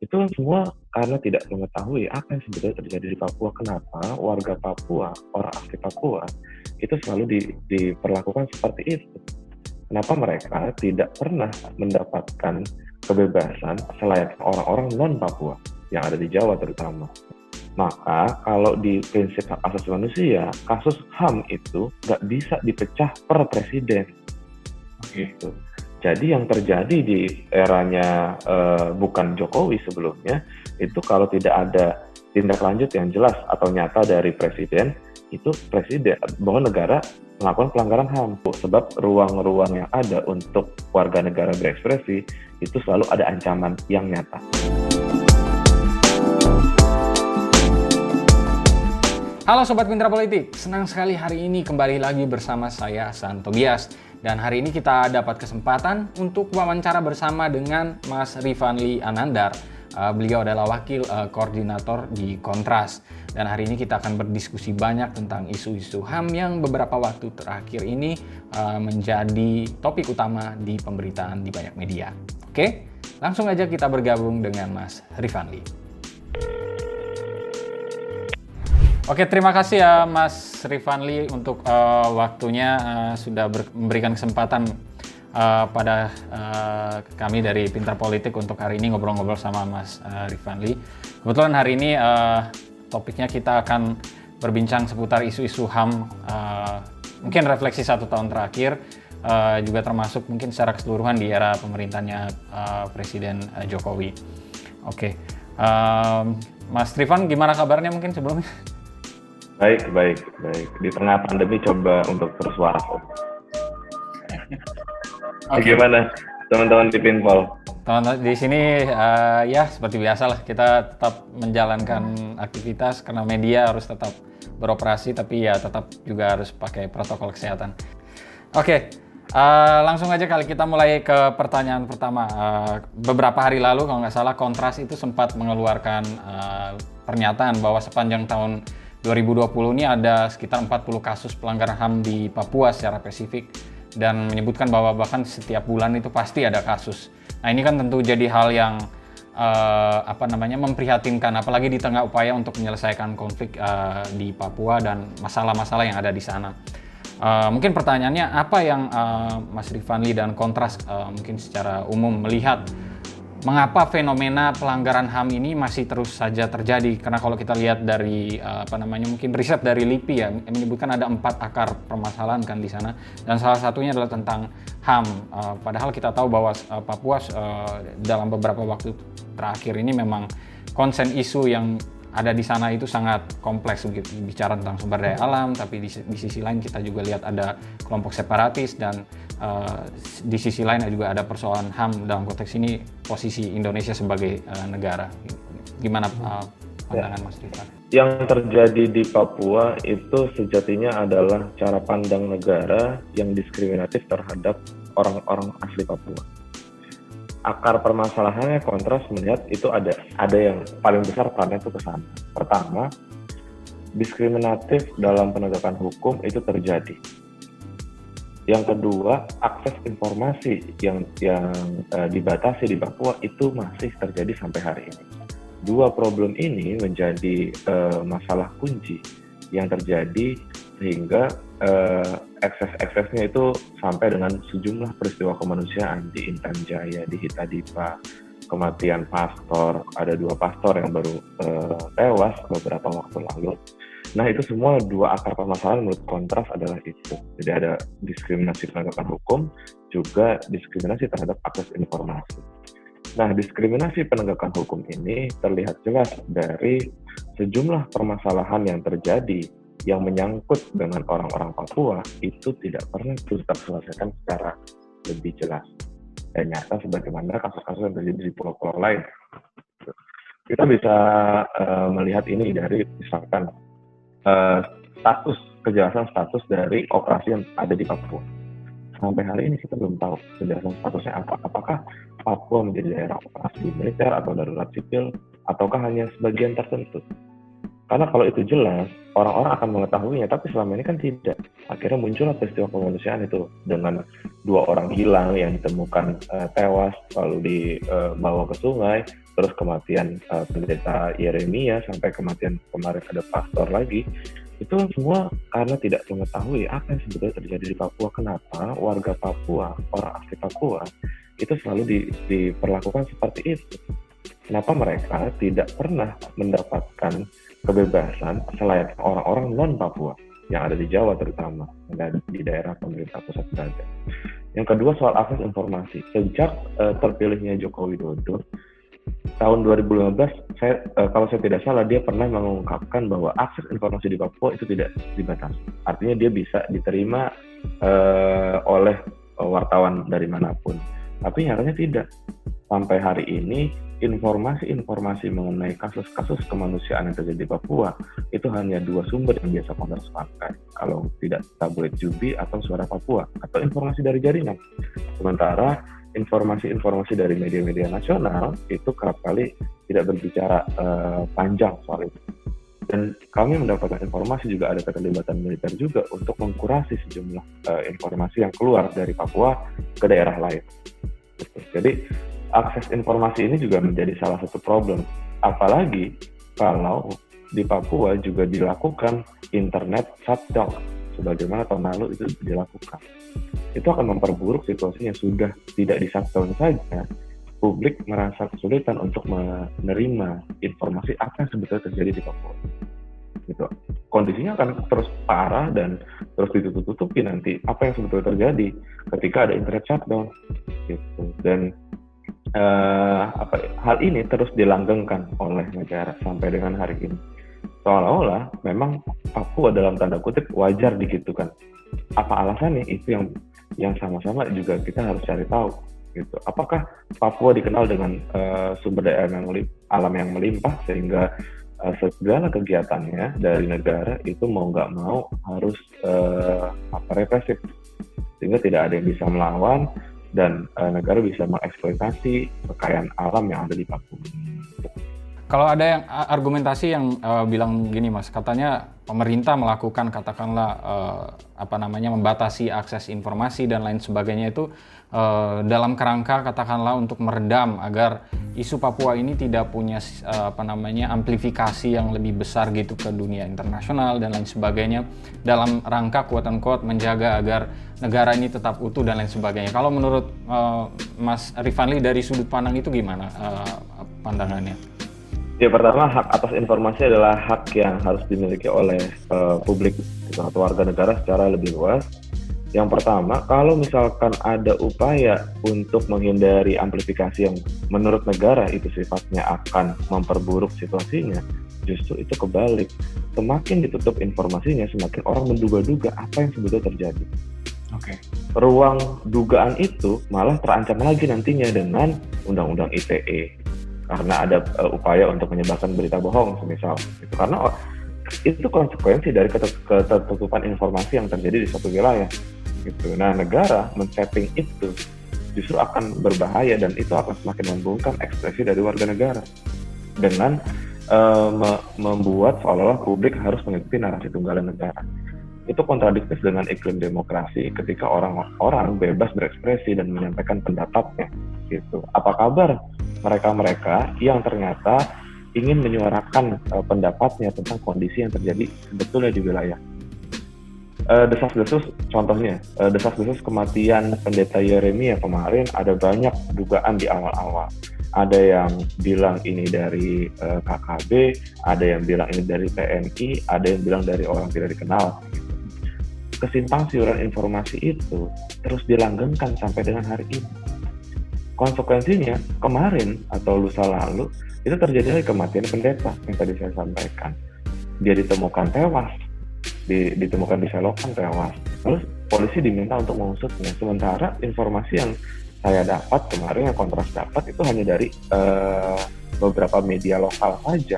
Itu kan semua karena tidak mengetahui apa yang sebetulnya terjadi di Papua. Kenapa warga Papua, orang asli Papua, itu selalu diperlakukan seperti itu. Kenapa mereka tidak pernah mendapatkan kebebasan selayaknya orang-orang non-Papua yang ada di Jawa terutama. Maka kalau di prinsip hak asasi manusia, kasus HAM itu nggak bisa dipecah per presiden. Gitu. Jadi yang terjadi di eranya bukan Jokowi sebelumnya, itu kalau tidak ada tindak lanjut yang jelas atau nyata dari presiden, itu presiden bangun negara melakukan pelanggaran HAM. Sebab ruang-ruang yang ada untuk warga negara berekspresi itu selalu ada ancaman yang nyata. Halo Sobat Mitra Politik, senang sekali hari ini kembali lagi bersama saya Hasan Tobias. Dan hari ini kita dapat kesempatan untuk wawancara bersama dengan Mas Rifanli Anandar. Beliau adalah wakil koordinator di Kontras. Dan hari ini kita akan berdiskusi banyak tentang isu-isu HAM yang beberapa waktu terakhir ini menjadi topik utama di pemberitaan di banyak media. Oke, langsung aja kita bergabung dengan Mas Rifanli. Oke, terima kasih ya Mas Rifanli untuk waktunya sudah memberikan kesempatan pada kami dari Pintar Politik untuk hari ini ngobrol-ngobrol sama Mas Rifanli. Kebetulan hari ini topiknya kita akan berbincang seputar isu-isu HAM, mungkin refleksi 1 tahun terakhir, juga termasuk mungkin secara keseluruhan di era pemerintahnya Presiden Jokowi. Oke, Mas Rifan gimana kabarnya mungkin sebelumnya? Baik. Di tengah pandemi coba untuk bersuara. Bagaimana teman-teman di Pinpol? Teman-teman di sini ya seperti biasa lah, kita tetap menjalankan aktivitas karena media harus tetap beroperasi, tapi ya tetap juga harus pakai protokol kesehatan. Oke, langsung aja kali kita mulai ke pertanyaan pertama. Beberapa hari lalu kalau nggak salah Kontras itu sempat mengeluarkan pernyataan bahwa sepanjang tahun 2020 ini ada sekitar 40 kasus pelanggaran HAM di Papua secara spesifik, dan menyebutkan bahwa bahkan setiap bulan itu pasti ada kasus. Nah ini kan tentu jadi hal yang memprihatinkan, apalagi di tengah upaya untuk menyelesaikan konflik di Papua dan masalah-masalah yang ada di sana. Mungkin pertanyaannya apa yang Mas Rifanli dan Kontras mungkin secara umum melihat mengapa fenomena pelanggaran HAM ini masih terus saja terjadi? Karena kalau kita lihat dari mungkin riset dari LIPI ya, menyebutkan ada 4 akar permasalahan kan di sana, dan salah satunya adalah tentang HAM. Padahal kita tahu bahwa Papua dalam beberapa waktu terakhir ini memang konsen isu yang ada di sana itu sangat kompleks, bicara tentang sumber daya alam, tapi di sisi lain kita juga lihat ada kelompok separatis, dan di sisi lain juga ada persoalan HAM dalam konteks ini posisi Indonesia sebagai negara. Gimana pandangan Mas Rifan? Yang terjadi di Papua itu sejatinya adalah cara pandang negara yang diskriminatif terhadap orang-orang asli Papua. Akar permasalahannya Kontras melihat itu ada yang paling besar karena itu ke sana. Pertama, diskriminatif dalam penegakan hukum itu terjadi. Yang kedua, akses informasi yang dibatasi di Papua itu masih terjadi sampai hari ini. Dua problem ini menjadi masalah kunci yang terjadi sehingga eksesnya itu sampai dengan sejumlah peristiwa kemanusiaan di Intan Jaya, di Hitadipa, kematian pastor, ada 2 pastor yang baru tewas beberapa waktu lalu. Nah itu semua 2 akar permasalahan menurut Kontras adalah itu. Jadi ada diskriminasi penegakan hukum, juga diskriminasi terhadap akses informasi. Nah diskriminasi penegakan hukum ini terlihat jelas dari sejumlah permasalahan yang terjadi yang menyangkut dengan orang-orang Papua itu tidak pernah terselesaikan secara lebih jelas dan nyata sebagaimana kasus-kasus yang terjadi di pulau-pulau lain. Kita bisa melihat ini dari misalkan kejelasan status dari operasi yang ada di Papua. Sampai hari ini kita belum tahu kejelasan statusnya apa. Apakah Papua menjadi daerah operasi militer atau darurat sipil, ataukah hanya sebagian tertentu? Karena kalau itu jelas, orang-orang akan mengetahuinya, tapi selama ini kan tidak. Akhirnya muncullah peristiwa kemanusiaan itu dengan 2 orang hilang yang ditemukan tewas, lalu dibawa ke sungai, terus kematian pendeta Yeremia, sampai kematian kemarin ada pastor lagi, itu semua karena tidak mengetahui apa yang sebetulnya terjadi di Papua. Kenapa warga Papua, orang asli Papua, itu selalu diperlakukan seperti itu. Kenapa mereka tidak pernah mendapatkan kebebasan selain orang-orang non-Papua yang ada di Jawa terutama, dan di daerah pemerintah pusat berada. Yang kedua, soal akses informasi. Sejak terpilihnya Joko Widodo, tahun 2015, kalau saya tidak salah, dia pernah mengungkapkan bahwa akses informasi di Papua itu tidak dibatasi. Artinya dia bisa diterima oleh wartawan dari manapun. Tapi nyatanya tidak. Sampai hari ini, informasi-informasi mengenai kasus-kasus kemanusiaan yang terjadi di Papua itu hanya 2 sumber yang biasa Komnas pakai. Kalau tidak tabloid Jubi atau Suara Papua, atau informasi dari jaringan. Sementara informasi-informasi dari media-media nasional itu kerap kali tidak berbicara panjang soal itu. Dan kami mendapatkan informasi juga ada keterlibatan militer juga untuk mengkurasi sejumlah informasi yang keluar dari Papua ke daerah lain. Jadi akses informasi ini juga menjadi salah satu problem. Apalagi kalau di Papua juga dilakukan internet shutdown, sebagaimana tahun lalu itu dilakukan. Itu akan memperburuk situasinya. Sudah tidak di shutdown saja, publik merasa kesulitan untuk menerima informasi apa yang sebetulnya terjadi di Papua. Gitu. Kondisinya akan terus parah dan terus ditutup-tutupi nanti apa yang sebetulnya terjadi ketika ada internet shutdown. Gitu. Dan hal ini terus dilanggengkan oleh negara sampai dengan hari ini. Seolah-olah memang Papua dalam tanda kutip wajar digitukan. Apa alasannya? Itu yang sama-sama juga kita harus cari tahu. Gitu. Apakah Papua dikenal dengan sumber daya alam yang melimpah sehingga segala kegiatannya dari negara itu mau nggak mau harus represif, sehingga tidak ada yang bisa melawan dan negara bisa mengeksploitasi kekayaan alam yang ada di Papua. Kalau ada yang argumentasi yang bilang gini Mas, katanya pemerintah melakukan katakanlah membatasi akses informasi dan lain sebagainya itu dalam kerangka katakanlah untuk meredam agar isu Papua ini tidak punya amplifikasi yang lebih besar gitu ke dunia internasional dan lain sebagainya, dalam rangka quote-unquote menjaga agar negara ini tetap utuh dan lain sebagainya. Kalau menurut Mas Rifanli dari sudut pandang itu gimana pandangannya? Ya, pertama, hak atas informasi adalah hak yang harus dimiliki oleh publik atau warga negara secara lebih luas. Yang pertama, kalau misalkan ada upaya untuk menghindari amplifikasi yang menurut negara itu sifatnya akan memperburuk situasinya, justru itu kebalik. Semakin ditutup informasinya, semakin orang menduga-duga apa yang sebetulnya terjadi. Oke. Ruang dugaan itu malah terancam lagi nantinya dengan Undang-Undang ITE. Karena ada upaya untuk menyebarkan berita bohong, semisal itu. Karena itu konsekuensi dari ketertutupan informasi yang terjadi di suatu wilayah. Gitu. Nah, negara men-setting itu justru akan berbahaya dan itu akan semakin membungkam ekspresi dari warga negara dengan membuat seolah-olah publik harus mengikuti narasi tunggalan negara. Itu kontradiktif dengan iklim demokrasi ketika orang-orang bebas berekspresi dan menyampaikan pendapatnya. Gitu. Apa kabar mereka-mereka yang ternyata ingin menyuarakan pendapatnya tentang kondisi yang terjadi sebetulnya di wilayah. Desas-desus, contohnya, desas-desus kematian pendeta Yeremia kemarin ada banyak dugaan di awal-awal. Ada yang bilang ini dari KKB, ada yang bilang ini dari TNI, ada yang bilang dari orang tidak dikenal. Kesimpang siuran informasi itu terus dilanggengkan sampai dengan hari ini. Konsekuensinya kemarin atau lusa lalu itu terjadi kematian pendeta yang tadi saya sampaikan. Dia ditemukan tewas, ditemukan di selokan tewas. Lalu polisi diminta untuk mengusutnya. Sementara informasi yang saya dapat kemarin, yang Kontras dapat itu hanya dari beberapa media lokal saja.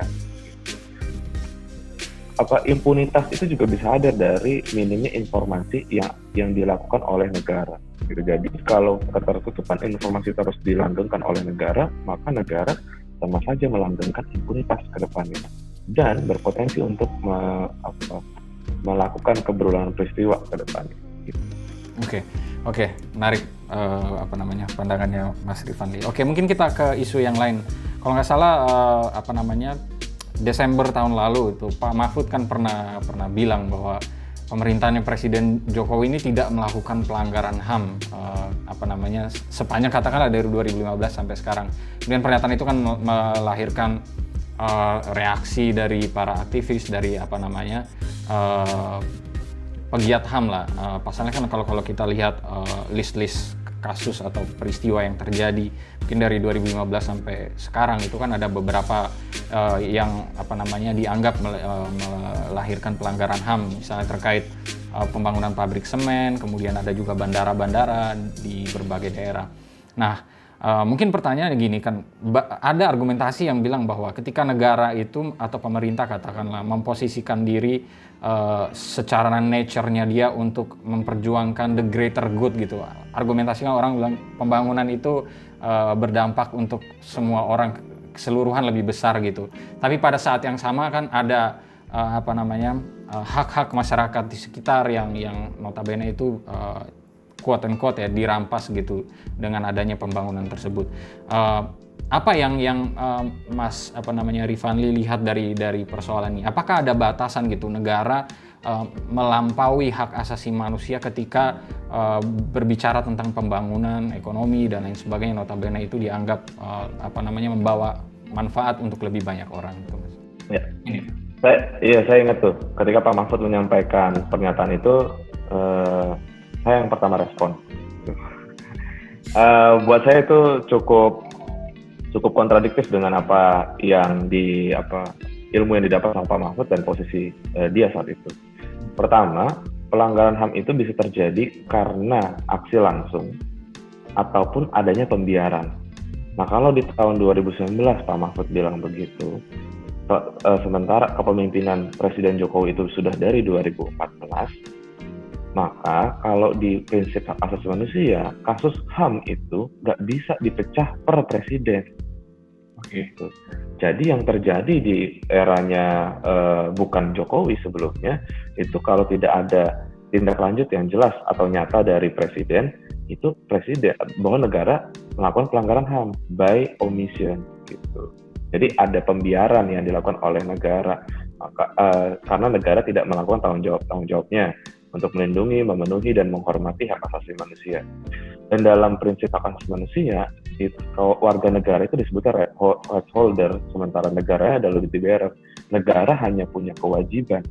Impunitas itu juga bisa ada dari minimnya informasi yang dilakukan oleh negara. Gitu. Jadi kalau ketertutupan informasi terus dilanggengkan oleh negara, maka negara sama saja melanggengkan impunitas ke depannya dan berpotensi untuk melakukan keberulangan peristiwa ke depannya. Gitu. Oke, menarik pandangannya Mas Rifanli. Oke, mungkin kita ke isu yang lain. Kalau nggak salah apa namanya Desember tahun lalu itu Pak Mahfud kan pernah bilang bahwa pemerintahnya Presiden Jokowi ini tidak melakukan pelanggaran HAM apa namanya sepanjang katakanlah dari 2015 sampai sekarang. Kemudian pernyataan itu kan melahirkan reaksi dari para aktivis, dari apa namanya pegiat HAM lah. Pasalnya kan kalau kita lihat list-list kasus atau peristiwa yang terjadi mungkin dari 2015 sampai sekarang itu kan ada beberapa yang apa namanya dianggap melahirkan pelanggaran HAM, misalnya terkait pembangunan pabrik semen, kemudian ada juga bandara-bandara di berbagai daerah. Nah, mungkin pertanyaannya gini kan, ada argumentasi yang bilang bahwa ketika negara itu atau pemerintah katakanlah memposisikan diri secara nature-nya dia untuk memperjuangkan the greater good gitu. Argumentasinya orang bilang pembangunan itu berdampak untuk semua orang keseluruhan lebih besar gitu. Tapi pada saat yang sama kan ada apa namanya hak-hak masyarakat di sekitar yang notabene itu quote unquote ya dirampas gitu dengan adanya pembangunan tersebut. Apa yang Mas apa namanya Rifanli lihat dari persoalan ini? Apakah ada batasan gitu negara melampaui hak asasi manusia ketika berbicara tentang pembangunan ekonomi dan lain sebagainya, notabene itu dianggap apa namanya membawa manfaat untuk lebih banyak orang gitu, Mas? Ya. Saya ingat tuh ketika Pak Mahfud menyampaikan pernyataan itu, saya yang pertama respon. Buat saya itu cukup kontradiktif dengan apa yang ilmu yang didapat sama Pak Mahfud dan posisi dia saat itu. Pertama, pelanggaran HAM itu bisa terjadi karena aksi langsung ataupun adanya pembiaran. Nah, kalau di tahun 2019 Pak Mahfud bilang begitu, sementara kepemimpinan Presiden Jokowi itu sudah dari 2014, maka kalau di prinsip hak asasi manusia, kasus HAM itu nggak bisa dipecah per presiden. Gitu. Jadi yang terjadi di eranya bukan Jokowi sebelumnya, itu kalau tidak ada tindak lanjut yang jelas atau nyata dari presiden, itu presiden bahwa negara melakukan pelanggaran HAM by omission gitu. Jadi ada pembiaran yang dilakukan oleh negara, karena negara tidak melakukan tanggung jawabnya untuk melindungi, memenuhi, dan menghormati hak asasi manusia. Dan dalam prinsip hak asasi manusia, warga negara itu disebutnya right holder, sementara negara adalah lebih berer. Negara hanya punya kewajiban.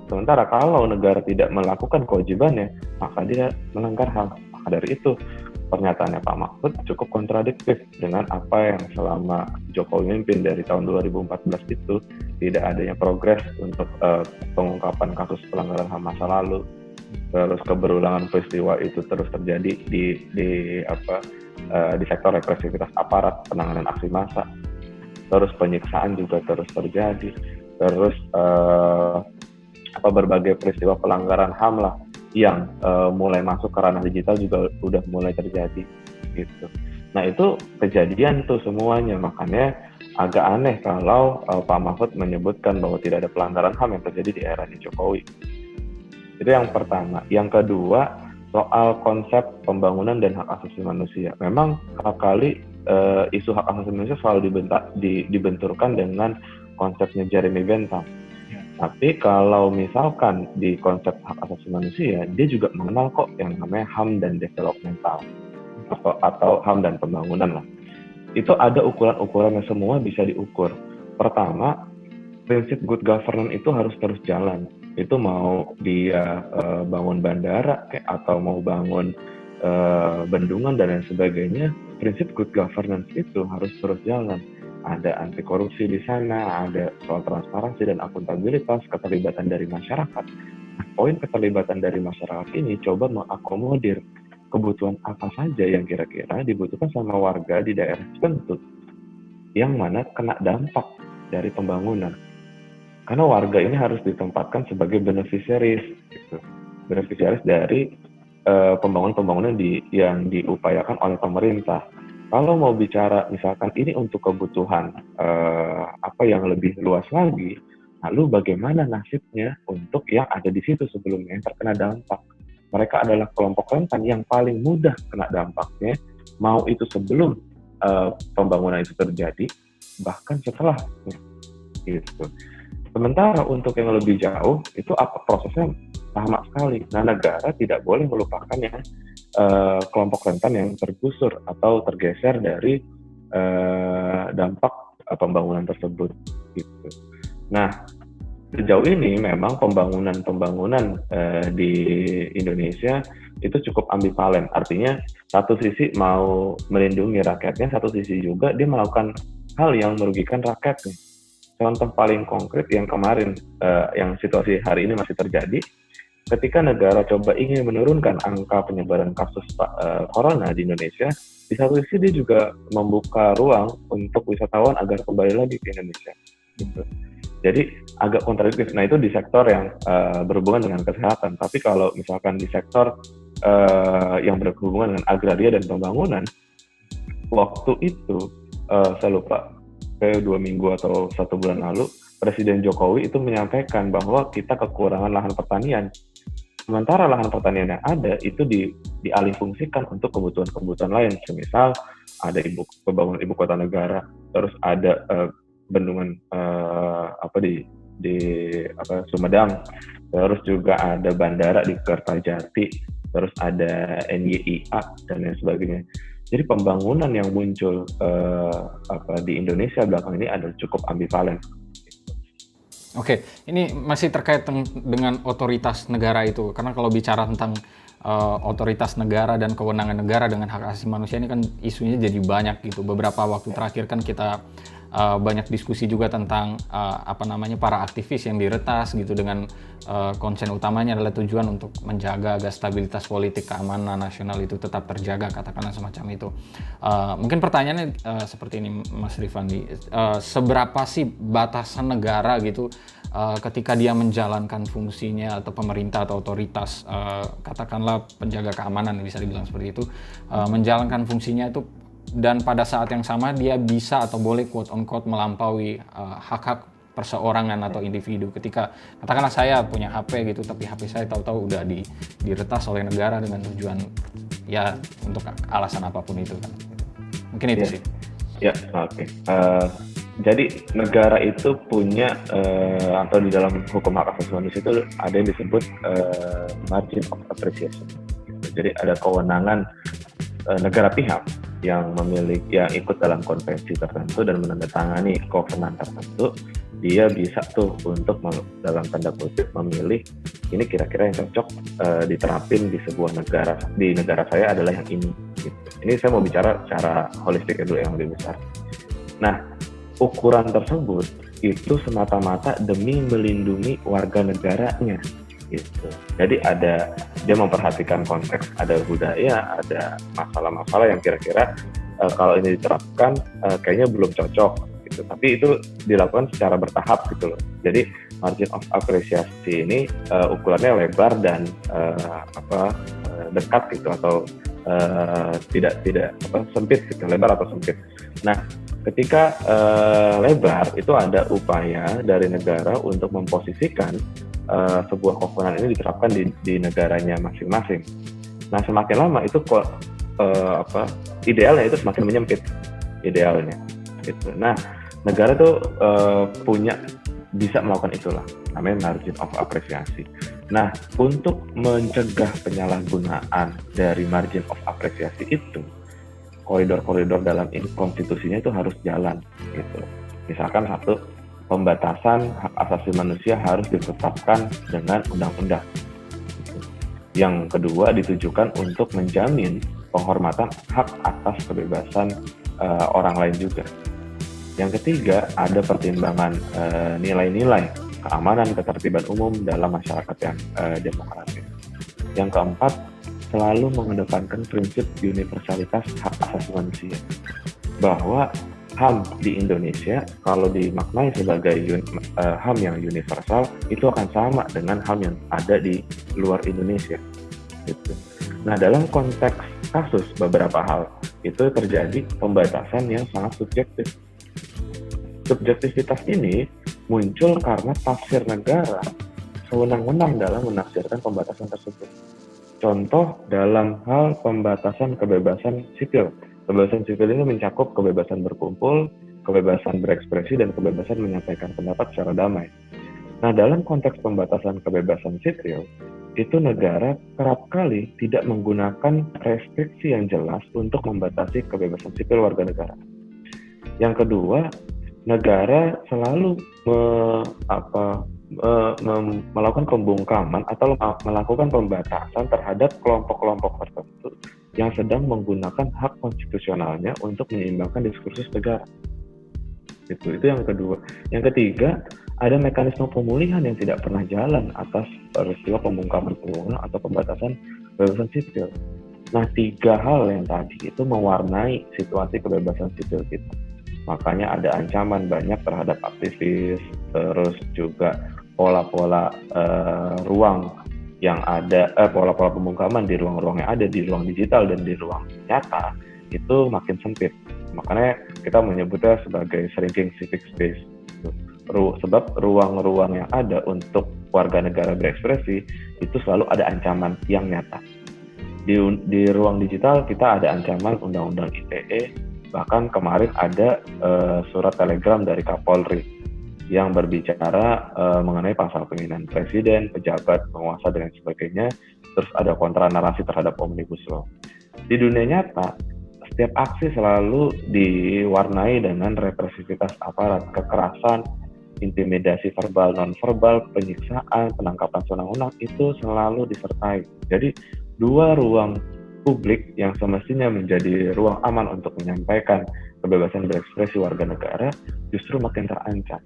Sementara kalau negara tidak melakukan kewajibannya, maka dia melanggar HAM. Maka dari itu, pernyataannya Pak Mahfud cukup kontradiktif dengan apa yang selama Jokowi memimpin dari tahun 2014 itu tidak adanya progres untuk pengungkapan kasus pelanggaran HAM masa lalu. Terus keberulangan peristiwa itu terus terjadi di sektor represivitas aparat, penanganan aksi massa. Terus penyiksaan juga terus terjadi. Terus berbagai peristiwa pelanggaran HAM lah yang mulai masuk ke ranah digital juga udah mulai terjadi gitu. Nah, itu kejadian tuh semuanya, makanya agak aneh kalau Pak Mahfud menyebutkan bahwa tidak ada pelanggaran HAM yang terjadi di era Jokowi. Itu yang pertama. Yang kedua, soal konsep pembangunan dan hak asasi manusia. Memang kerap kali isu hak asasi manusia selalu dibenturkan dengan konsepnya Jeremy Bentham. Tapi kalau misalkan di konsep hak asasi manusia, dia juga mengenal kok yang namanya HAM dan developmental atau HAM dan pembangunan lah. Itu ada ukuran-ukuran yang semua bisa diukur. Pertama, prinsip good governance itu harus terus jalan. Itu mau dia bangun bandara atau mau bangun bendungan dan lain sebagainya, prinsip good governance itu harus terus jalan. Ada anti korupsi di sana, ada soal transparansi dan akuntabilitas, keterlibatan dari masyarakat. Poin keterlibatan dari masyarakat ini coba mengakomodir kebutuhan apa saja yang kira-kira dibutuhkan sama warga di daerah tertentu yang mana kena dampak dari pembangunan. Karena warga ini harus ditempatkan sebagai beneficiaries, gitu. Beneficiaries dari pembangunan yang diupayakan oleh pemerintah. Kalau mau bicara misalkan ini untuk kebutuhan yang lebih luas lagi, lalu bagaimana nasibnya untuk yang ada di situ sebelumnya yang terkena dampak? Mereka adalah kelompok rentan yang paling mudah kena dampaknya, mau itu sebelum pembangunan itu terjadi, bahkan setelahnya gitu. Sementara untuk yang lebih jauh itu prosesnya lama sekali. Nah, negara tidak boleh melupakan ya kelompok rentan yang tergusur atau tergeser dari dampak pembangunan tersebut gitu. Nah, sejauh ini memang pembangunan di Indonesia itu cukup ambivalen. Artinya satu sisi mau melindungi rakyatnya, satu sisi juga dia melakukan hal yang merugikan rakyatnya. Contoh paling konkret yang kemarin, yang situasi hari ini masih terjadi, ketika negara coba ingin menurunkan angka penyebaran kasus corona di Indonesia, di satu sisi dia juga membuka ruang untuk wisatawan agar kembali lagi ke Indonesia. Gitu. Jadi agak kontradiktif. Nah, itu di sektor yang berhubungan dengan kesehatan. Tapi kalau misalkan di sektor yang berhubungan dengan agraria dan pembangunan, waktu itu saya lupa, kayak 2 minggu atau 1 bulan lalu, Presiden Jokowi itu menyampaikan bahwa kita kekurangan lahan pertanian. Sementara lahan pertanian yang ada itu dialihfungsikan untuk kebutuhan-kebutuhan lain. Semisal ada pembangunan ibu kota negara, terus ada bendungan di Sumedang, terus juga ada bandara di Kertajati, terus ada NYIA dan lain sebagainya. Jadi pembangunan yang muncul di Indonesia belakang ini adalah cukup ambivalen. Oke, ini masih terkait dengan otoritas negara itu, karena kalau bicara tentang otoritas negara dan kewenangan negara dengan hak asasi manusia ini kan isunya jadi banyak gitu. Beberapa waktu terakhir kan kita banyak diskusi juga tentang para aktivis yang diretas gitu dengan konsen utamanya adalah tujuan untuk menjaga agar stabilitas politik keamanan nasional itu tetap terjaga, katakanlah semacam itu. Mungkin pertanyaannya seperti ini, Mas Rifandi, seberapa sih batasan negara gitu ketika dia menjalankan fungsinya, atau pemerintah atau otoritas katakanlah penjaga keamanan bisa dibilang seperti itu, menjalankan fungsinya itu, dan pada saat yang sama dia bisa atau boleh quote on quote melampaui hak-hak perseorangan atau individu. Ketika katakanlah saya punya HP gitu, tapi HP saya tahu-tahu udah diretas oleh negara dengan tujuan ya untuk alasan apapun itu kan. Mungkin itu sih. Ya, oke. Jadi negara itu punya atau di dalam hukum hak asasi manusia itu ada yang disebut margin of appreciation. Jadi ada kewenangan negara pihak yang ikut dalam konvensi tertentu dan menandatangani kovenan tertentu, dia bisa tuh untuk dalam tanda kutip memilih ini kira-kira yang cocok diterapin di sebuah negara. Di negara saya adalah yang ini. Gitu. Ini saya mau bicara secara holistik dulu yang lebih besar. Nah, ukuran tersebut itu semata-mata demi melindungi warga negaranya. Gitu. Jadi dia memperhatikan konteks, ada budaya, ada masalah-masalah yang kira-kira kalau ini diterapkan kayaknya belum cocok gitu. Tapi itu dilakukan secara bertahap gitu loh. Jadi margin of apresiasi ini ukurannya lebar dan dekat gitu, atau tidak sempit gitu, lebar atau sempit. Nah, ketika lebar itu ada upaya dari negara untuk memposisikan sebuah kewenangan ini diterapkan di negaranya masing-masing. Nah, semakin lama itu idealnya itu semakin menyempit idealnya. Gitu. Nah, negara tuh bisa melakukan itulah, namanya margin of apresiasi. Nah, untuk mencegah penyalahgunaan dari margin of apresiasi itu, koridor-koridor dalam konstitusinya itu harus jalan. Gitu. Misalkan satu, pembatasan hak asasi manusia harus ditetapkan dengan undang-undang. Yang kedua, ditujukan untuk menjamin penghormatan hak atas kebebasan orang lain juga. Yang ketiga, ada pertimbangan nilai-nilai keamanan, ketertiban umum dalam masyarakat yang demokratis. Yang keempat, selalu mengedepankan prinsip universalitas hak asasi manusia. Bahwa HAM di Indonesia kalau dimaknai sebagai HAM yang universal itu akan sama dengan HAM yang ada di luar Indonesia gitu. Nah, dalam konteks kasus beberapa hal itu terjadi pembatasan yang sangat subjektif. Subjektivitas ini muncul karena tafsir negara sewenang-wenang dalam menafsirkan pembatasan tersebut. Contoh dalam hal pembatasan kebebasan sipil Kebebasan sipil ini mencakup kebebasan berkumpul, kebebasan berekspresi, dan kebebasan menyampaikan pendapat secara damai. Nah, dalam konteks pembatasan kebebasan sipil, itu negara kerap kali tidak menggunakan restriksi yang jelas untuk membatasi kebebasan sipil warga negara. Yang kedua, negara selalu melakukan pembungkaman atau melakukan pembatasan terhadap kelompok-kelompok tertentu yang sedang menggunakan hak konstitusionalnya untuk menyeimbangkan diskursus negara. Itu yang kedua. Yang ketiga, ada mekanisme pemulihan yang tidak pernah jalan atas peristiwa pembungkaman atau pembatasan kebebasan sipil. Nah, 3 hal yang tadi itu mewarnai situasi kebebasan sipil kita. Makanya ada ancaman banyak terhadap aktivis, terus juga pola-pola ruang yang ada, pola-pola pembungkaman di ruang-ruang yang ada di ruang digital dan di ruang nyata itu makin sempit. Makanya kita menyebutnya sebagai shrinking civic space. Sebab ruang-ruang yang ada untuk warga negara berekspresi itu selalu ada ancaman yang nyata. Di ruang digital kita ada ancaman undang-undang ITE, bahkan kemarin ada surat telegram dari Kapolri yang berbicara mengenai pasal penghinaan presiden, pejabat, penguasa, dan sebagainya. Terus ada kontra narasi terhadap Omnibus Law. Di dunia nyata, setiap aksi selalu diwarnai dengan represivitas aparat, kekerasan, intimidasi verbal, non-verbal, penyiksaan, penangkapan sewenang-wenang itu selalu disertai. Jadi 2 ruang publik yang semestinya menjadi ruang aman untuk menyampaikan kebebasan berekspresi warga negara justru makin terancam.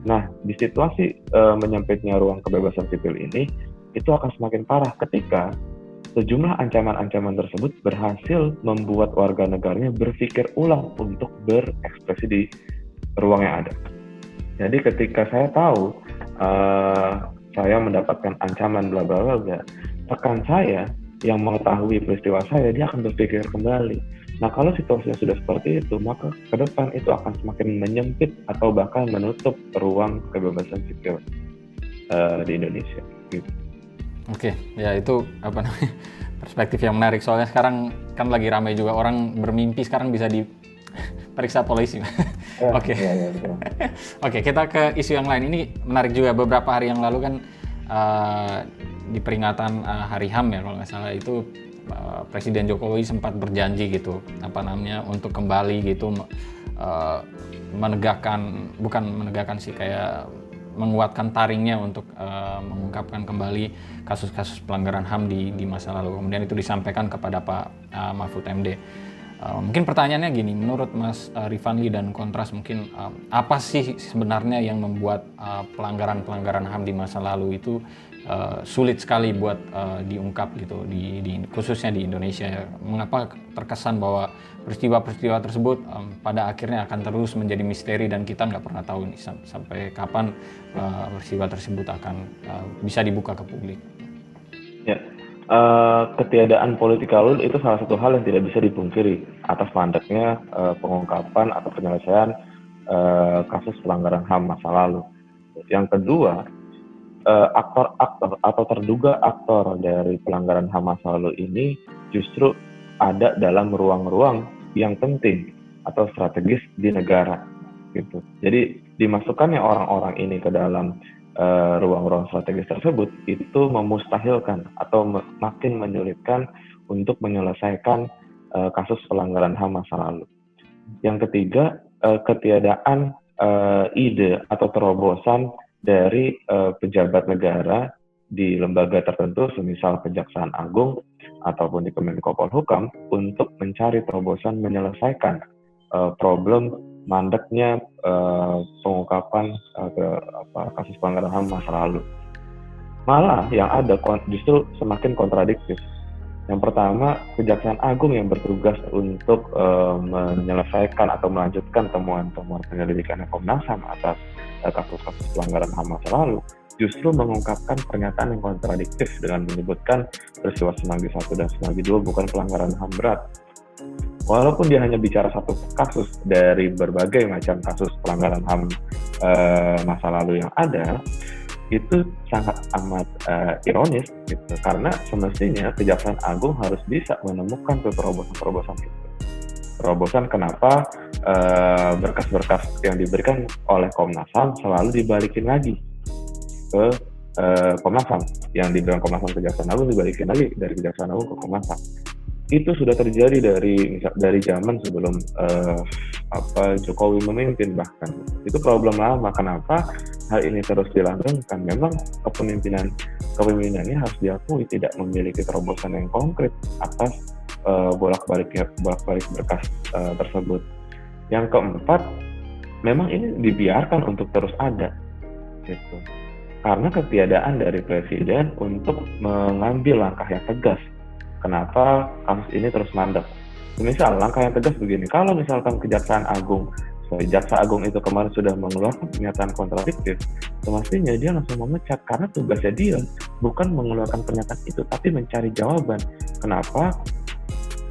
Nah, di situasi menyempitnya ruang kebebasan sipil ini, itu akan semakin parah ketika sejumlah ancaman-ancaman tersebut berhasil membuat warga negaranya berpikir ulang untuk berekspresi di ruang yang ada. Jadi ketika saya tahu saya mendapatkan ancaman bla bla bla, rekan saya yang mengetahui peristiwa saya, dia akan berpikir kembali. Nah, kalau situasinya sudah seperti itu, maka ke depan itu akan semakin menyempit atau bahkan menutup ruang kebebasan sipil di Indonesia. Gitu. Oke, ya itu perspektif yang menarik. Soalnya sekarang kan lagi ramai juga orang bermimpi sekarang bisa diperiksa polisi. Oke. Oke, kita ke isu yang lain. Ini menarik juga. Beberapa hari yang lalu kan di peringatan Hari HAM ya kalau nggak salah itu Presiden Jokowi sempat berjanji gitu untuk kembali gitu menguatkan taringnya untuk mengungkapkan kembali kasus-kasus pelanggaran HAM di masa lalu. Kemudian itu disampaikan kepada Pak Mahfud MD. Mungkin pertanyaannya gini, menurut Mas Rifanli dan Kontras mungkin apa sih sebenarnya yang membuat pelanggaran-pelanggaran HAM di masa lalu itu sulit sekali buat diungkap gitu khususnya di Indonesia. Mengapa terkesan bahwa peristiwa-peristiwa tersebut pada akhirnya akan terus menjadi misteri dan kita nggak pernah tahu nih sampai kapan peristiwa tersebut akan bisa dibuka ke publik. Ya, ketiadaan political will itu salah satu hal yang tidak bisa dipungkiri atas mandeknya pengungkapan atau penyelesaian kasus pelanggaran HAM masa lalu. Yang kedua, aktor-aktor atau terduga aktor dari pelanggaran HAM masa lalu ini justru ada dalam ruang-ruang yang penting atau strategis di negara gitu. Jadi dimasukkannya orang-orang ini ke dalam ruang-ruang strategis tersebut itu memustahilkan atau makin menyulitkan untuk menyelesaikan kasus pelanggaran HAM masa lalu. Yang ketiga, ketiadaan ide atau terobosan dari pejabat negara di lembaga tertentu, semisal Kejaksaan Agung ataupun di Kemenko Polhukam, untuk mencari terobosan menyelesaikan problem mandeknya pengungkapan kasus pelanggaran HAM masa lalu. Malah yang ada justru semakin kontradiktif. Yang pertama, Kejaksaan Agung yang bertugas untuk menyelesaikan atau melanjutkan temuan-temuan penyelidikan Komnas HAM atas kasus-kasus pelanggaran HAM masa lalu justru mengungkapkan pernyataan yang kontradiktif dengan menyebutkan peristiwa Semanggi 1 dan Semanggi 2 bukan pelanggaran HAM berat. Walaupun dia hanya bicara satu kasus dari berbagai macam kasus pelanggaran HAM masa lalu yang ada, itu sangat amat ironis gitu, karena semestinya Kejaksaan Agung harus bisa menemukan terobosan-terobosan itu. terobosan kenapa berkas-berkas yang diberikan oleh Komnas HAM selalu dibalikin lagi ke Komnas HAM, yang diberikan Komnas HAM ke Kejaksaan Agung dibalikin lagi dari Kejaksaan Agung ke Komnas HAM. Itu sudah terjadi dari zaman sebelum Jokowi memimpin, bahkan itu problem lama. Kenapa hal ini terus dilanggengkan? Memang kepemimpinannya harus diakui tidak memiliki terobosan yang konkret atas bolak-balik berkas tersebut. Yang keempat, memang ini dibiarkan untuk terus ada, gitu. Karena ketiadaan dari presiden untuk mengambil langkah yang tegas. Kenapa kasus ini terus mandek? Misal langkah yang tegas begini, kalau misalkan Jaksa Agung itu kemarin sudah mengeluarkan pernyataan kontradiktif, semestinya dia langsung memecat, karena tugasnya dia bukan mengeluarkan pernyataan itu, tapi mencari jawaban. Kenapa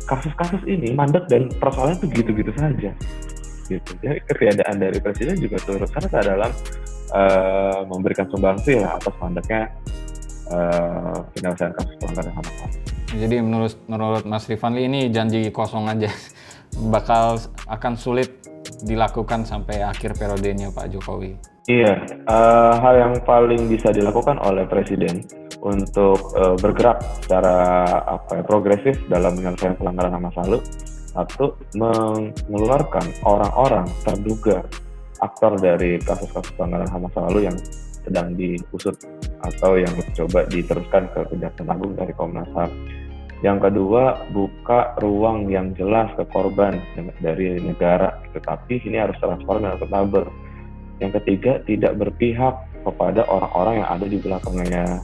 kasus-kasus ini mandek dan persoalannya itu gitu-gitu saja? Gitu. Jadi ketiadaan dari presiden juga turut serta dalam memberikan sumbangsi lah atas mandeknya penyelesaian kasus pelanggaran HAM. Jadi menurut Mas Rifanli ini janji kosong aja, akan sulit dilakukan sampai akhir periodenya Pak Jokowi. Iya, hal yang paling bisa dilakukan oleh presiden untuk bergerak secara progresif dalam menyelesaikan pelanggaran HAM masa lalu, satu, mengeluarkan orang-orang terduga aktor dari kasus-kasus pelanggaran HAM masa lalu yang sedang diusut atau yang coba diteruskan ke Kejaksaan Agung dari Komnas HAM. Yang kedua, buka ruang yang jelas ke korban dari negara, tetapi ini harus transparan dan akuntabel. Yang ketiga, tidak berpihak kepada orang-orang yang ada di belakangnya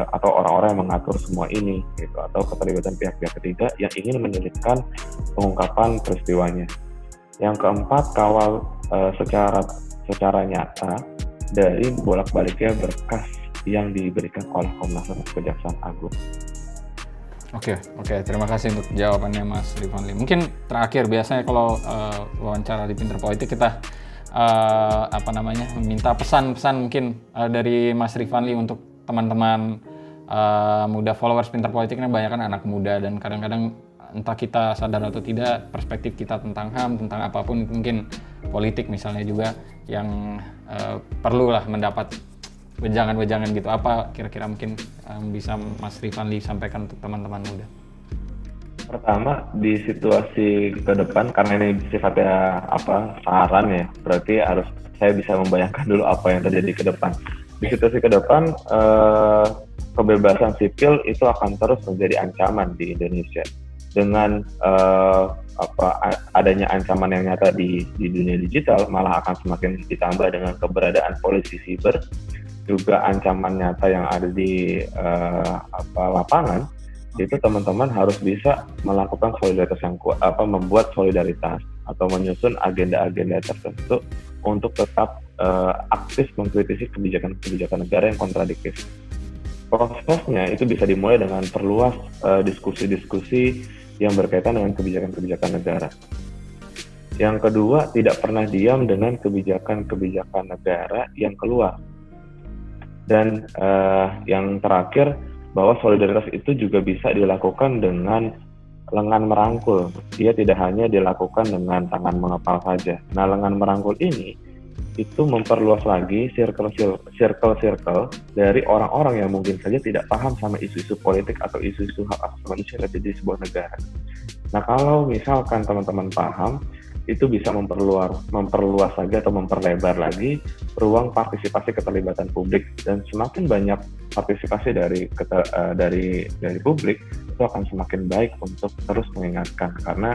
atau orang-orang yang mengatur semua ini, gitu, atau keterlibatan pihak-pihak ketiga yang ingin menyulitkan pengungkapan peristiwanya. Yang keempat, kawal secara nyata dari bolak-baliknya berkas yang diberikan oleh Komnas HAM ke Kejaksaan Agung. Oke, terima kasih untuk jawabannya Mas Rifanli. Mungkin terakhir, biasanya kalau wawancara di Pinter Politik kita meminta pesan-pesan mungkin dari Mas Rifanli untuk teman-teman muda followers Pinter Politik. Ini banyak kan anak muda, dan kadang-kadang entah kita sadar atau tidak, perspektif kita tentang HAM, tentang apapun, mungkin politik misalnya juga, yang perlulah mendapat wejangan-wejangan gitu. Apa kira-kira mungkin bisa Mas Rifanli sampaikan untuk teman-teman muda? Pertama, di situasi ke depan, karena ini sifatnya saran ya, berarti saya bisa membayangkan dulu apa yang terjadi ke depan. Di situasi ke depan, kebebasan sipil itu akan terus menjadi ancaman di Indonesia. Dengan adanya ancaman yang nyata di dunia digital, malah akan semakin ditambah dengan keberadaan polisi siber, juga ancaman nyata yang ada di lapangan. Itu teman-teman harus bisa melakukan solidaritas yang kuat, membuat solidaritas atau menyusun agenda-agenda tertentu untuk tetap aktif mengkritisi kebijakan negara yang kontradiktif. Prosesnya itu bisa dimulai dengan perluas diskusi-diskusi yang berkaitan dengan kebijakan-kebijakan negara. Yang kedua, tidak pernah diam dengan kebijakan-kebijakan negara yang keluar. Dan yang terakhir, bahwa solidaritas itu juga bisa dilakukan dengan lengan merangkul. Dia tidak hanya dilakukan dengan tangan mengepal saja. Nah, lengan merangkul ini itu memperluas lagi circle dari orang-orang yang mungkin saja tidak paham sama isu-isu politik atau isu-isu hak asasi manusia yang ada di sebuah negara. Nah, kalau misalkan teman-teman paham, itu bisa memperluas lagi atau memperlebar lagi ruang partisipasi keterlibatan publik, dan semakin banyak partisipasi dari publik, itu akan semakin baik untuk terus mengingatkan, karena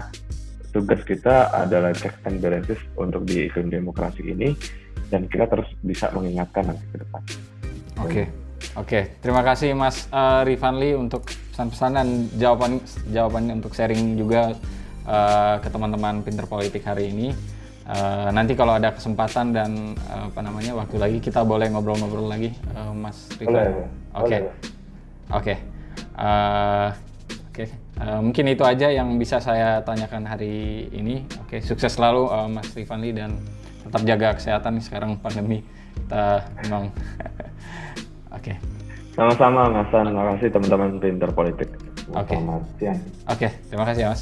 tugas kita adalah checks and balances untuk di iklim demokrasi ini, dan kita terus bisa mengingatkan nanti ke depan. Oke. Terima kasih Mas Rifanli untuk pesan-pesan dan jawabannya untuk sharing juga ke teman-teman Pinter Politik hari ini. Nanti kalau ada kesempatan dan waktu lagi, kita boleh ngobrol-ngobrol lagi, Mas Rifanli. Oke. Mungkin itu aja yang bisa saya tanyakan hari ini. Oke, sukses selalu Mas Rifanli, dan tetap jaga kesehatan sekarang pandemi. Kita memang Oke. Sama-sama Mas San, terima kasih teman-teman Pinter Politik. Oke. Terima kasih ya Mas.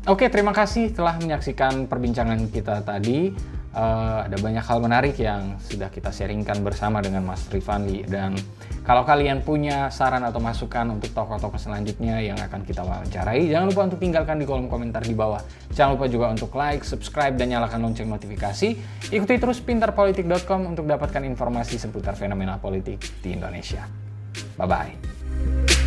Oke, terima kasih telah menyaksikan perbincangan kita tadi. Ada banyak hal menarik yang sudah kita sharingkan bersama dengan Mas Rifanli. Dan kalau kalian punya saran atau masukan untuk tokoh-tokoh selanjutnya yang akan kita wawancarai, jangan lupa untuk tinggalkan di kolom komentar di bawah. Jangan lupa juga untuk like, subscribe, dan nyalakan lonceng notifikasi. Ikuti terus pintarpolitik.com untuk dapatkan informasi seputar fenomena politik di Indonesia. Bye-bye.